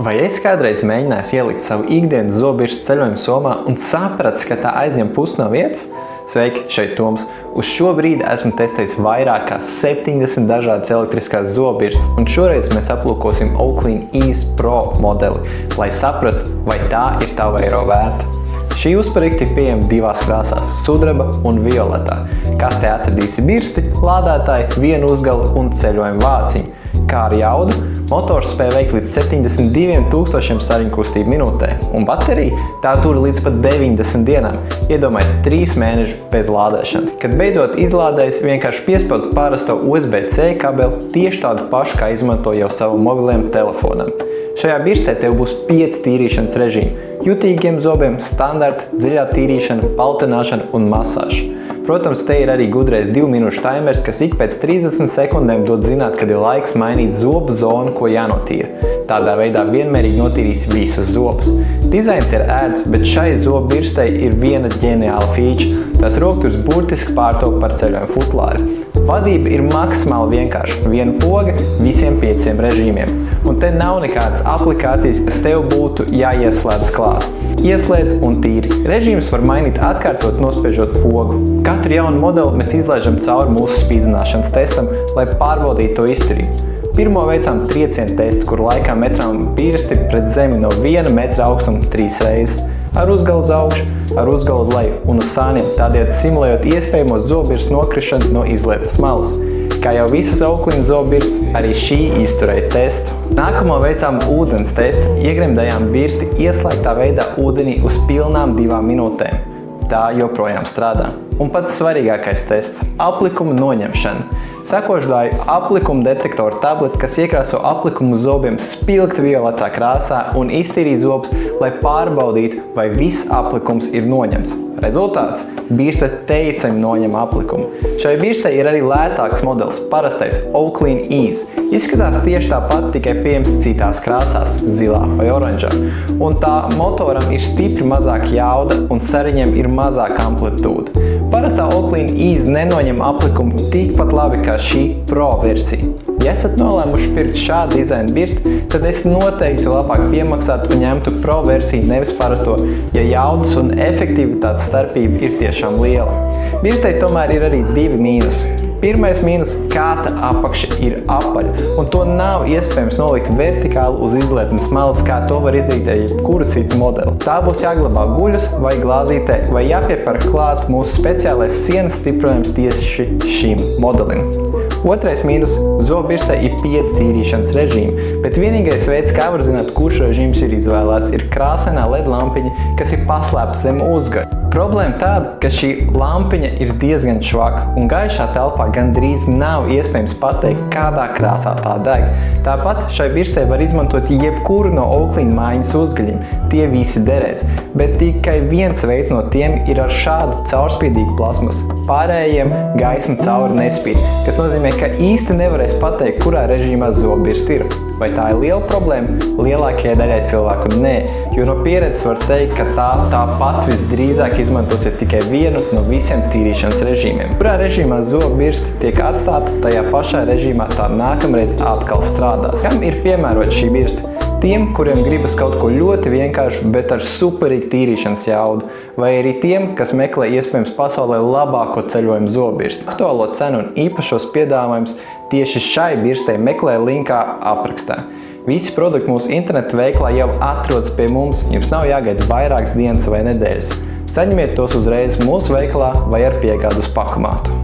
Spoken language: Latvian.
Vai esi kādreiz mēģinājis ielikt savu ikdienas zobirstu ceļojuma somā un sapratis, ka tā aizņem pusi no vietas? Sveiki, šeit Toms. Uz šo brīdi esmu testējis vairāk kā 70 dažādas elektriskās zobirstas, un šoreiz mēs aplūkosim Oakley Ease Pro modeli, lai saprastu, vai tā ir tavu eiro vērta. Šī uzparikta ir pieejama divās krāsās – sudraba un violetā. Kastē atradīsi birsti, lādētāju, vienu uzgali un ceļojuma vāciņu. Kā ar jaudu, motors spēj veikt līdz 72 000 sariņkustību minūtē, un baterija tā tur līdz pat 90 dienām, iedomājies 3 mēnešu bez lādēšana. Kad beidzot izlādējis, vienkārši piespēlēt parasto USB-C kabeli tieši tādu pašu, kā izmanto jau savu mobiliem telefonam. Šajā birstē tev būs 5 tīrīšanas režīmi – jutīgiem zobiem, standarta, dziļā tīrīšana, paltināšana un masāža. Protams, te ir arī gudrais 2 minūšu taimers, kas ik pēc 30 sekundēm dod zināt, kad ir laiks mainīt zobu zonu, ko jānotīra. Tādā veidā vienmērīgi notīrīs visus zobus. Dizains ir ērts, bet šai zobu birstei ir viena ģeniāla feature. Tās rokturis burtiski pārtop par ceļojumu futlāri. Vadība ir maksimāli vienkārša. Viena poga visiem 5 režīmiem. Un te nav nekādas aplikācijas, kas tev būtu jāieslēdz klāt. Ieslēdz un tīri. Režīmus var mainīt atkārtot nospiežot pogu. Katru jaunu modeli mēs izlaižam cauri mūsu spīdzināšanas testam, lai pārbaudītu to izturību. Pirmo veicām triecienu testu, kur laikā metrām birsti pret zemi no 1 metra augstuma 3 reizes. Ar uzgalu uz augšu, ar uzgalu uz leju un uz sāniem, tādējādi simulējot iespējamo zobirstu nokrišanu no izlietas malas. Kā jau visas Oakley zobirstas, arī šī izturēja testu. Nākamo veicām ūdens testu, iegremdējām birsti ieslēgtā veidā ūdenī uz pilnām 2 minūtēm. Tā joprojām strādā. Un pats svarīgākais tests – aplikuma noņemšana. Sekošdāju aplikuma detektoru tableti, kas iekrāso aplikumu zobiem spilgti violetā krāsā un iztīrī zobus, lai pārbaudītu, vai viss aplikums ir noņemts. Rezultāts – birste teicami noņem aplikumu. Šai birstei ir arī lētāks modelis – parastais Oakley Ease. Izskatās tieši tāpat, tikai pieejams citās krāsās – zilā vai oranžā. Un tā motoram ir stipri mazāk jauda un sariņiem ir mazāka amplitūda. Parastā Oakley Ease nenoņem aplikumu tikpat labi kā šī Pro versija. Ja esat nolēmuši pirkt šādu dizaina birsti, tad es noteikti labāk piemaksātu un ņemtu Pro versiju, nevis parasto, ja jaudas un efektivitātes starpība ir tiešām liela. Birstei tomēr ir arī 2 mīnusi. Pirmais mīnus – kāta apakša ir apaļa, un to nav iespējams nolikt vertikāli uz izlietnes malas, kā to var izdarīt ar jebkuru citu modeli. Tā būs jāglabā guļus vai glāzītē, vai jāpieper klāt mūsu speciālais sienas stiprinājums tieši šim modelim. Otrais mīnus – zobbirstei ir 5 tīrīšanas režīmi, bet vienīgais veids, kā var zināt, kurš režīms ir izvēlēts, ir krāsainā LED lampiņa, kas ir paslēpta zem uzgaļa. Problēma tāda, ka šī lampiņa ir diezgan švaka, un gaišā telpā gandrīz nav iespējams pateikt, kādā krāsā tā deg. Tāpat šai birstei var izmantot jebkuru no Oakley mājiņas uzgaļiem, tie visi derēs, bet tikai viens veids no tiem ir ar šādu caurspīdīgu plasmasu. Pārējiem gaisma cauri nespīd, kas nozīmē, ka īsti nevarēs pateikt, kurā režīmā zobbirsta ir. Vai tā ir liela problēma? Lielākajai daļai cilvēku nē, jo no pieredzes var teikt, ka tāpat visdrīzāk izmantosiet tikai vienu no visiem tīrīšanas režīmiem. Kurā režīmā zobbirsta tiek atstāta, tajā pašā režīmā tā nākamreiz atkal strādās. Kam ir piemērota šī birsta? Tiem, kuriem gribas kaut ko ļoti vienkāršu, bet ar superīgu tīrīšanas jaudu, vai arī tiem, kas meklē iespējams pasaulē labāko ceļojumu zobbirstu. Aktuālo cenu un īpašos piedāvājumus tieši šai birstei meklē linkā aprakstā. Visi produkti mūsu interneta veiklā jau atrodas pie mums, jums nav jāgaida vairākas dienas vai nedēļas. Saņemiet tos uzreiz mūsu veikalā vai ar piegādu uz pakomātu.